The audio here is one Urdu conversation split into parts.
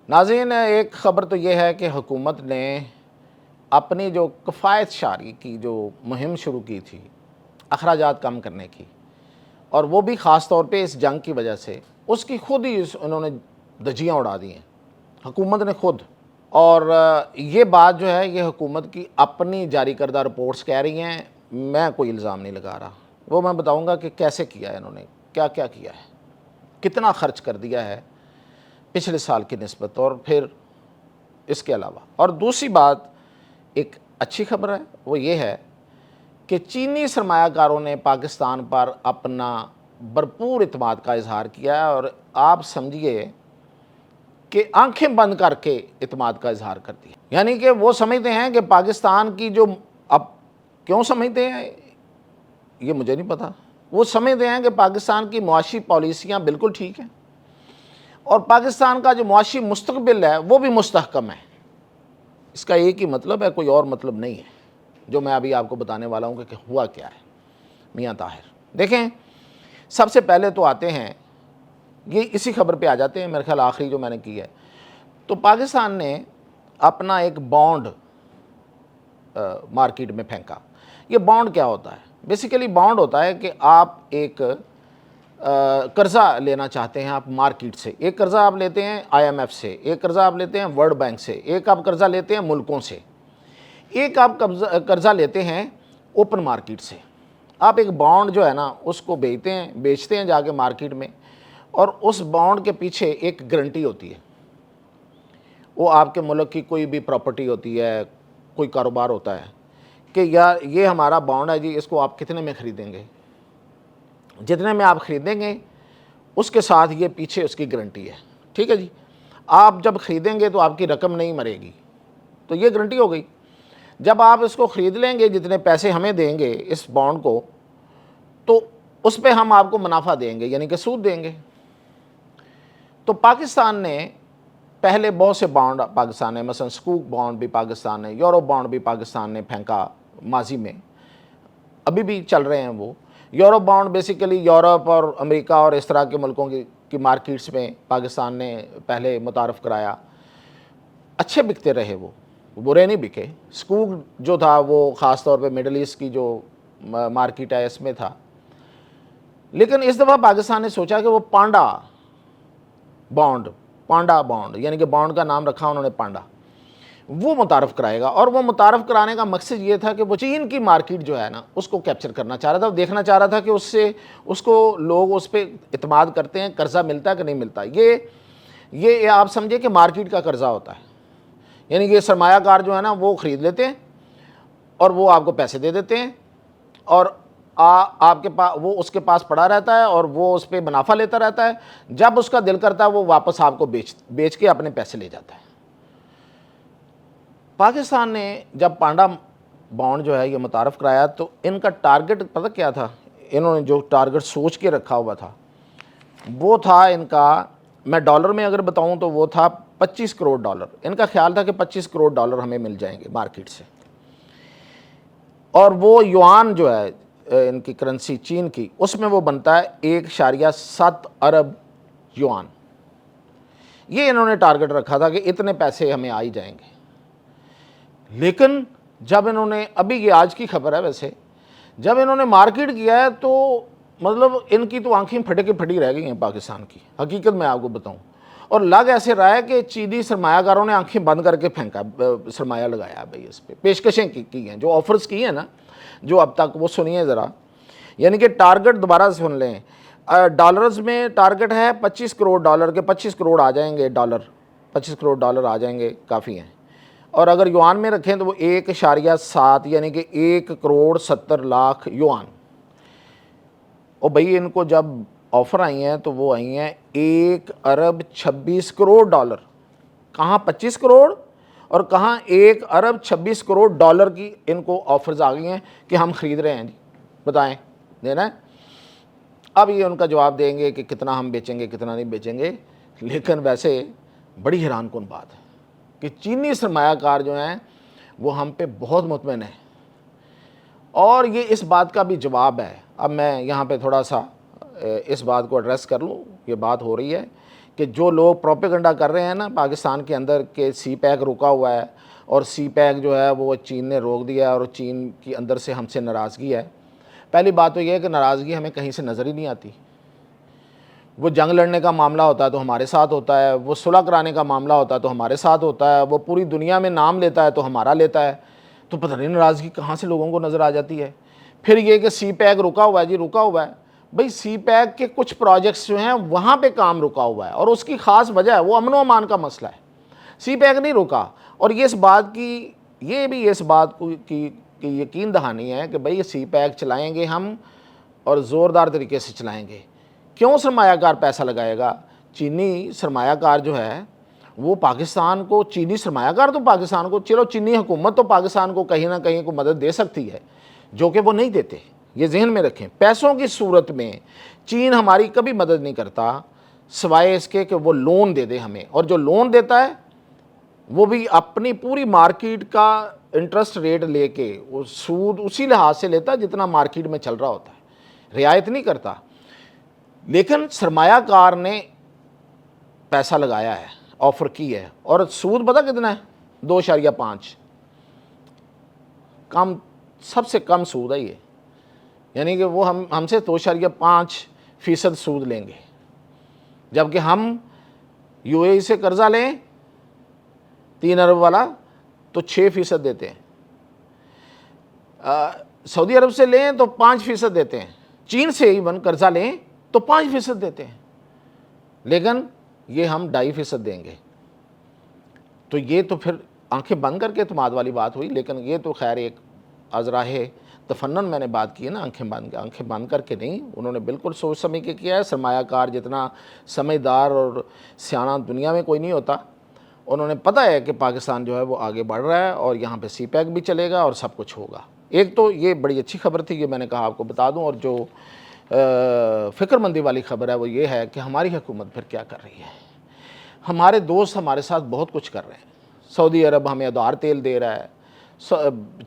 ناظرین، ایک خبر تو یہ ہے کہ حکومت نے اپنی جو کفایت شعاری کی جو مہم شروع کی تھی اخراجات کم کرنے کی، اور وہ بھی خاص طور پہ اس جنگ کی وجہ سے، اس کی خود ہی انہوں نے دھجیاں اڑا دی ہیں حکومت نے خود۔ اور یہ بات جو ہے یہ حکومت کی اپنی جاری کردہ رپورٹس کہہ رہی ہیں، میں کوئی الزام نہیں لگا رہا۔ وہ میں بتاؤں گا کہ کیسے کیا ہے انہوں نے، کیا کیا کیا ہے، کتنا خرچ کر دیا ہے پچھلے سال کی نسبت، اور پھر اس کے علاوہ۔ اور دوسری بات ایک اچھی خبر ہے، وہ یہ ہے کہ چینی سرمایہ کاروں نے پاکستان پر اپنا بھرپور اعتماد کا اظہار کیا ہے، اور آپ سمجھیے کہ آنکھیں بند کر کے اعتماد کا اظہار کر دیا۔ یعنی کہ وہ سمجھتے ہیں کہ پاکستان کی جو، اب کیوں سمجھتے ہیں یہ مجھے نہیں پتا، وہ سمجھتے ہیں کہ پاکستان کی معاشی پالیسیاں بالکل ٹھیک ہیں، اور پاکستان کا جو معاشی مستقبل ہے وہ بھی مستحکم ہے۔ اس کا ایک ہی مطلب ہے، کوئی اور مطلب نہیں ہے، جو میں ابھی آپ کو بتانے والا ہوں کہ ہوا کیا ہے میاں طاہر۔ دیکھیں، سب سے پہلے تو آتے ہیں، یہ اسی خبر پہ آ جاتے ہیں، میرے خیال آخری جو میں نے کی ہے۔ تو پاکستان نے اپنا ایک بانڈ مارکیٹ میں پھینکا۔ یہ بانڈ کیا ہوتا ہے؟ بیسیکلی بانڈ ہوتا ہے کہ آپ ایک قرضہ لینا چاہتے ہیں آپ مارکیٹ سے، ایک قرضہ آپ لیتے ہیں IMF سے، ایک قرضہ آپ لیتے ہیں ورلڈ بینک سے، ایک آپ قرضہ لیتے ہیں ملکوں سے، ایک آپ قرضہ لیتے ہیں اوپن مارکیٹ سے۔ آپ ایک بانڈ جو ہے نا اس کو بیچتے ہیں جا کے مارکیٹ میں، اور اس بانڈ کے پیچھے ایک گارنٹی ہوتی ہے۔ وہ آپ کے ملک کی کوئی بھی پراپرٹی ہوتی ہے، کوئی کاروبار ہوتا ہے کہ یار یہ ہمارا بانڈ ہے جی، اس کو آپ کتنے میں خریدیں گے، جتنے میں آپ خریدیں گے اس کے ساتھ یہ پیچھے اس کی گارنٹی ہے، ٹھیک ہے جی۔ آپ جب خریدیں گے تو آپ کی رقم نہیں مرے گی، تو یہ گارنٹی ہو گئی۔ جب آپ اس کو خرید لیں گے، جتنے پیسے ہمیں دیں گے اس بانڈ کو، تو اس پہ ہم آپ کو منافع دیں گے، یعنی کہ سود دیں گے۔ تو پاکستان نے پہلے بہت سے بانڈ پاکستان نے، مثلا سکوک بانڈ بھی پاکستان نے، یورو بانڈ بھی پاکستان نے پھینکا ماضی میں، ابھی بھی چل رہے ہیں وہ۔ یورپ بانڈ بیسیکلی یورپ اور امریکہ اور اس طرح کے ملکوں کی مارکیٹس میں پاکستان نے پہلے متعارف کرایا، اچھے بکتے رہے، وہ برے نہیں بکے۔ سکوک جو تھا وہ خاص طور پہ مڈل ایسٹ کی جو مارکیٹ ہے اس میں تھا، لیکن اس دفعہ پاکستان نے سوچا کہ وہ پانڈا بانڈ، یعنی کہ بانڈ کا نام رکھا انہوں نے پانڈا، وہ متعارف کرائے گا۔ اور وہ متعارف کرانے کا مقصد یہ تھا کہ وہ چین کی مارکیٹ جو ہے نا اس کو کیپچر کرنا چاہ رہا تھا، دیکھنا چاہ رہا تھا کہ اس کو لوگ اس پہ اعتماد کرتے ہیں، قرضہ ملتا ہے کہ نہیں ملتا۔ یہ آپ سمجھے کہ مارکیٹ کا قرضہ ہوتا ہے، یعنی کہ سرمایہ کار جو ہے نا وہ خرید لیتے ہیں اور وہ آپ کو پیسے دے دیتے ہیں، اور آپ کے پاس وہ اس کے پاس پڑا رہتا ہے اور وہ اس پہ منافع لیتا رہتا ہے، جب اس کا دل کرتا ہے وہ واپس آپ کو بیچ کے اپنے پیسے لے جاتا ہے۔ پاکستان نے جب پانڈا بانڈ جو ہے یہ متعارف کرایا تو ان کا ٹارگٹ پتہ کیا تھا؟ انہوں نے جو ٹارگٹ سوچ کے رکھا ہوا تھا وہ تھا ان کا، میں ڈالر میں اگر بتاؤں تو وہ تھا 25 کروڑ ڈالر۔ ان کا خیال تھا کہ 25 کروڑ ڈالر ہمیں مل جائیں گے مارکیٹ سے، اور وہ یوان جو ہے ان کی کرنسی چین کی، اس میں وہ بنتا ہے 1.7 ارب یوان۔ یہ انہوں نے ٹارگٹ رکھا تھا کہ اتنے پیسے ہمیں آ ہی جائیں گے۔ لیکن جب انہوں نے، ابھی یہ آج کی خبر ہے ویسے، جب انہوں نے مارکیٹ کیا ہے تو مطلب ان کی تو آنکھیں پھٹی رہ گئی ہیں پاکستان کی، حقیقت میں آپ کو بتاؤں۔ اور لگ ایسے رہا ہے کہ چینی سرمایہ کاروں نے آنکھیں بند کر کے پھینکا، سرمایہ لگایا بھائی، اس پہ پیشکشیں کی ہیں، جو آفرز کی ہیں نا، جو اب تک، وہ سنیے ذرا۔ یعنی کہ ٹارگٹ دوبارہ سن لیں، ڈالرز میں ٹارگٹ ہے 25 کروڑ ڈالر کے، 25 کروڑ آ جائیں گے ڈالر، 25 کروڑ ڈالر آ جائیں گے، کافی ہیں۔ اور اگر یوان میں رکھیں تو وہ 1.7، یعنی کہ 1.70 کروڑ یوان۔ اور بھئی ان کو جب آفر آئی ہیں تو وہ آئی ہیں 1.26 ارب ڈالر، کہاں 25 کروڑ اور کہاں 1.26 کروڑ ڈالر کی ان کو آفرز آ گئی ہیں کہ ہم خرید رہے ہیں جی، بتائیں دینا ہے۔ اب یہ ان کا جواب دیں گے کہ کتنا ہم بیچیں گے کتنا نہیں بیچیں گے، لیکن ویسے بڑی حیران کن بات ہے کہ چینی سرمایہ کار جو ہیں وہ ہم پہ بہت مطمئن ہیں، اور یہ اس بات کا بھی جواب ہے۔ اب میں یہاں پہ تھوڑا سا اس بات کو ایڈریس کر لوں، یہ بات ہو رہی ہے کہ جو لوگ پروپیگنڈا کر رہے ہیں نا پاکستان کے اندر کہ سی پیک رکا ہوا ہے اور سی پیک جو ہے وہ چین نے روک دیا ہے اور چین کی اندر سے ہم سے ناراضگی ہے، پہلی بات تو یہ ہے کہ ناراضگی ہمیں کہیں سے نظر ہی نہیں آتی۔ وہ جنگ لڑنے کا معاملہ ہوتا ہے تو ہمارے ساتھ ہوتا ہے، وہ صلح کرانے کا معاملہ ہوتا ہے تو ہمارے ساتھ ہوتا ہے، وہ پوری دنیا میں نام لیتا ہے تو ہمارا لیتا ہے، تو پتہ نہیں ناراضگی کہاں سے لوگوں کو نظر آ جاتی ہے۔ پھر یہ کہ سی پیک رکا ہوا ہے، جی رکا ہوا ہے، بھئی سی پیک کے کچھ پروجیکٹس جو ہیں وہاں پہ کام رکا ہوا ہے اور اس کی خاص وجہ ہے، وہ امن و امان کا مسئلہ ہے، سی پیک نہیں رکا۔ اور یہ اس بات کی یقین دہانی ہے کہ بھئی یہ سی پیک چلائیں گے ہم اور زوردار طریقے سے چلائیں گے۔ کیوں سرمایہ کار پیسہ لگائے گا؟ چینی سرمایہ کار جو ہے وہ پاکستان کو، چینی سرمایہ کار تو پاکستان کو، چلو چینی حکومت تو پاکستان کو کہیں نہ کہیں کو مدد دے سکتی ہے، جو کہ وہ نہیں دیتے، یہ ذہن میں رکھیں۔ پیسوں کی صورت میں چین ہماری کبھی مدد نہیں کرتا سوائے اس کے کہ وہ لون دے دے ہمیں، اور جو لون دیتا ہے وہ بھی اپنی پوری مارکیٹ کا انٹرسٹ ریٹ لے کے، وہ سود اسی لحاظ سے لیتا ہے جتنا مارکیٹ میں چل رہا ہوتا ہے، رعایت نہیں کرتا۔ لیکن سرمایہ کار نے پیسہ لگایا ہے، آفر کی ہے، اور سود پتہ کتنا ہے؟ 2.5، کم، سب سے کم سود ہے یہ، یعنی کہ وہ ہم سے 2.5% سود لیں گے، جبکہ ہم یو اے ای سے قرضہ لیں 3 ارب والا تو 6% دیتے ہیں، سعودی عرب سے لیں تو 5% دیتے ہیں، چین سے ایون قرضہ لیں تو 5% دیتے ہیں، لیکن یہ ہم 2.5% دیں گے۔ تو یہ تو پھر آنکھیں بند کر کے اعتماد والی بات ہوئی، لیکن یہ تو خیر ایک ازراہ تفنن میں نے بات کی ہے نا، آنکھیں بند کر کے نہیں، انہوں نے بالکل سوچ سمجھ کے کیا ہے۔ سرمایہ کار جتنا سمجھدار اور سیاںہ دنیا میں کوئی نہیں ہوتا، انہوں نے پتہ ہے کہ پاکستان جو ہے وہ آگے بڑھ رہا ہے اور یہاں پہ سی پیک بھی چلے گا اور سب کچھ ہوگا۔ ایک تو یہ بڑی اچھی خبر تھی، یہ میں نے کہا آپ کو بتا دوں، اور جو فکر مندی والی خبر ہے وہ یہ ہے کہ ہماری حکومت پھر کیا کر رہی ہے۔ ہمارے دوست ہمارے ساتھ بہت کچھ کر رہے ہیں، سعودی عرب ہمیں ادھار تیل دے رہا ہے،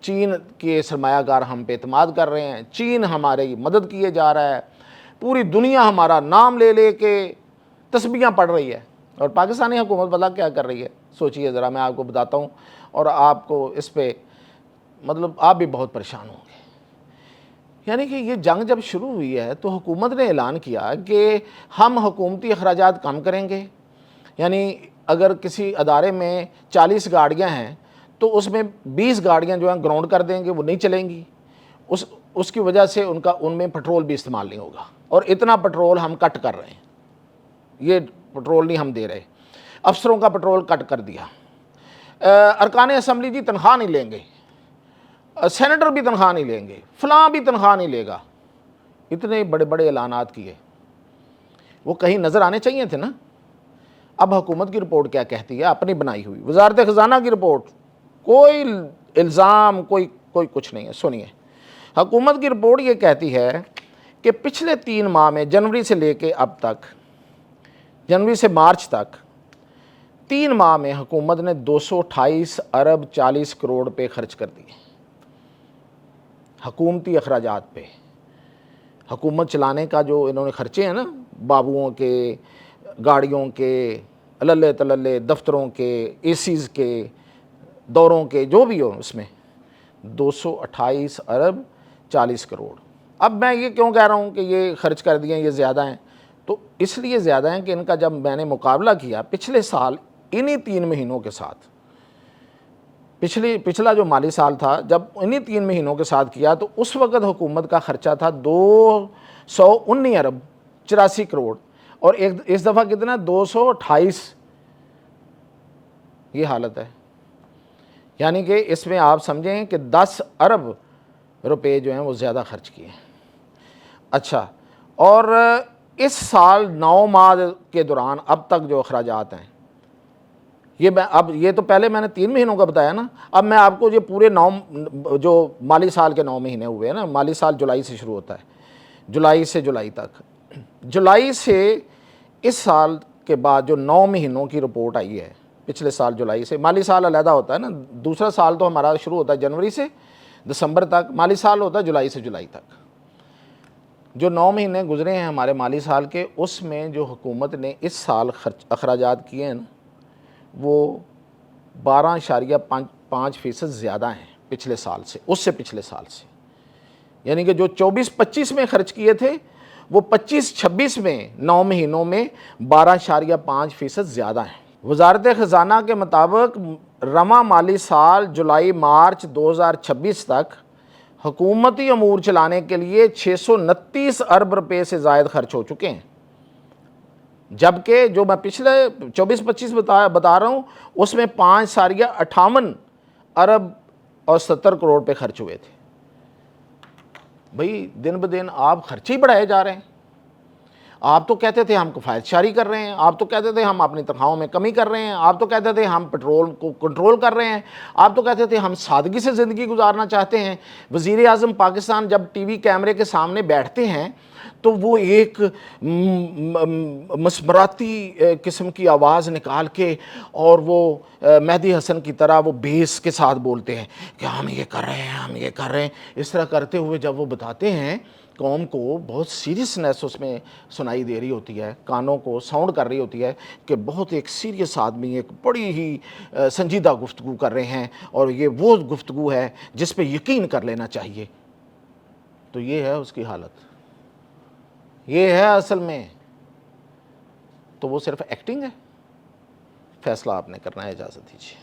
چین کے سرمایہ کار ہم پہ اعتماد کر رہے ہیں، چین ہماری مدد کیے جا رہا ہے، پوری دنیا ہمارا نام لے لے کے تسبیحاں پڑھ رہی ہے، اور پاکستانی حکومت بتا کیا کر رہی ہے؟ سوچئے ذرا، میں آپ کو بتاتا ہوں، اور آپ کو اس پہ مطلب آپ بھی بہت پریشان ہوں گے۔ یعنی کہ یہ جنگ جب شروع ہوئی ہے تو حکومت نے اعلان کیا کہ ہم حکومتی اخراجات کم کریں گے، یعنی اگر کسی ادارے میں 40 گاڑیاں ہیں تو اس میں 20 گاڑیاں جو ہیں گراؤنڈ کر دیں گے، وہ نہیں چلیں گی، اس کی وجہ سے ان میں پٹرول بھی استعمال نہیں ہوگا، اور اتنا پٹرول ہم کٹ کر رہے ہیں، یہ پٹرول نہیں ہم دے رہے، افسروں کا پٹرول کٹ کر دیا، ارکان اسمبلی جی تنخواہ نہیں لیں گے، سینیٹر بھی تنخواہ نہیں لیں گے، فلاں بھی تنخواہ نہیں لے گا، اتنے بڑے بڑے اعلانات کیے، وہ کہیں نظر آنے چاہیے تھے نا۔ اب حکومت کی رپورٹ کیا کہتی ہے؟ اپنی بنائی ہوئی وزارت خزانہ کی رپورٹ، کوئی الزام، کوئی کچھ نہیں ہے۔ سنیے، حکومت کی رپورٹ یہ کہتی ہے کہ پچھلے 3 ماہ میں، جنوری سے لے کے اب تک، جنوری سے مارچ تک 3 ماہ میں حکومت نے 228 ارب 40 کروڑ پہ خرچ کر دیے حکومتی اخراجات پہ۔ حکومت چلانے کا جو انہوں نے خرچے ہیں نا، بابوؤں کے، گاڑیوں کے، اللہ تللے دفتروں کے، اے سیز کے، دوروں کے، جو بھی ہو، اس میں 228 ارب 40 کروڑ۔ اب میں یہ کیوں کہہ رہا ہوں کہ یہ خرچ کر دیے، یہ زیادہ ہیں؟ تو اس لیے زیادہ ہیں کہ ان کا جب میں نے مقابلہ کیا پچھلے سال انہی 3 مہینوں کے ساتھ، پچھلا جو مالی سال تھا جب انہی 3 مہینوں کے ساتھ کیا، تو اس وقت حکومت کا خرچہ تھا 219 ارب 84 کروڑ، اور اس دفعہ کتنا؟ 228۔ یہ حالت ہے، یعنی کہ اس میں آپ سمجھیں کہ 10 ارب روپے جو ہیں وہ زیادہ خرچ کیے ہیں۔ اچھا، اور اس سال 9 ماہ کے دوران اب تک جو اخراجات ہیں، یہ تو پہلے میں نے 3 مہینوں کا بتایا نا، اب میں آپ کو یہ پورے 9 جو مالی سال کے 9 مہینے ہوئے ہیں نا، مالی سال جولائی سے شروع ہوتا ہے، جولائی سے جولائی تک، جولائی سے اس سال کے بعد جو 9 مہینوں کی رپورٹ آئی ہے، پچھلے سال جولائی سے، مالی سال علیحدہ ہوتا ہے نا، دوسرا سال تو ہمارا شروع ہوتا ہے جنوری سے دسمبر تک، مالی سال ہوتا ہے جولائی سے جولائی تک۔ جو 9 مہینے گزرے ہیں ہمارے مالی سال کے، اس میں جو حکومت نے اس سال اخراجات کیے ہیں وہ 12.5% زیادہ ہیں پچھلے سال سے، اس سے پچھلے سال سے، یعنی کہ جو 24-25 میں خرچ کیے تھے وہ 25-26 میں 9 مہینوں میں 12.5% زیادہ ہیں۔ وزارت خزانہ کے مطابق رواں مالی سال جولائی مارچ 2026 تک حکومتی امور چلانے کے لیے 629 ارب روپے سے زائد خرچ ہو چکے ہیں، جبکہ جو میں پچھلے 24-25 بتا رہا ہوں اس میں 5.58 ارب اور 70 کروڑ پہ خرچ ہوئے تھے۔ بھئی دن بدن آپ خرچے ہی بڑھائے جا رہے ہیں۔ آپ تو کہتے تھے ہم کفایت شاری کر رہے ہیں، آپ تو کہتے تھے ہم اپنی تنخواہوں میں کمی کر رہے ہیں، آپ تو کہتے تھے ہم پیٹرول کو کنٹرول کر رہے ہیں، آپ تو کہتے تھے ہم سادگی سے زندگی گزارنا چاہتے ہیں۔ وزیر اعظم پاکستان جب ٹی وی کیمرے کے سامنے بیٹھتے ہیں تو وہ ایک مسمراتی قسم کی آواز نکال کے اور وہ مہدی حسن کی طرح وہ بیس کے ساتھ بولتے ہیں کہ ہم یہ کر رہے ہیں، ہم یہ کر رہے ہیں۔ اس طرح کرتے ہوئے جب وہ بتاتے ہیں قوم کو، بہت سیریسنیس اس میں سنائی دے رہی ہوتی ہے، کانوں کو ساؤنڈ کر رہی ہوتی ہے کہ بہت ایک سیریس آدمی ایک بڑی ہی سنجیدہ گفتگو کر رہے ہیں اور یہ وہ گفتگو ہے جس پہ یقین کر لینا چاہیے۔ تو یہ ہے اس کی حالت، یہ ہے اصل میں۔ تو وہ صرف ایکٹنگ ہے؟ فیصلہ آپ نے کرنا ہے، اجازت دیجیے۔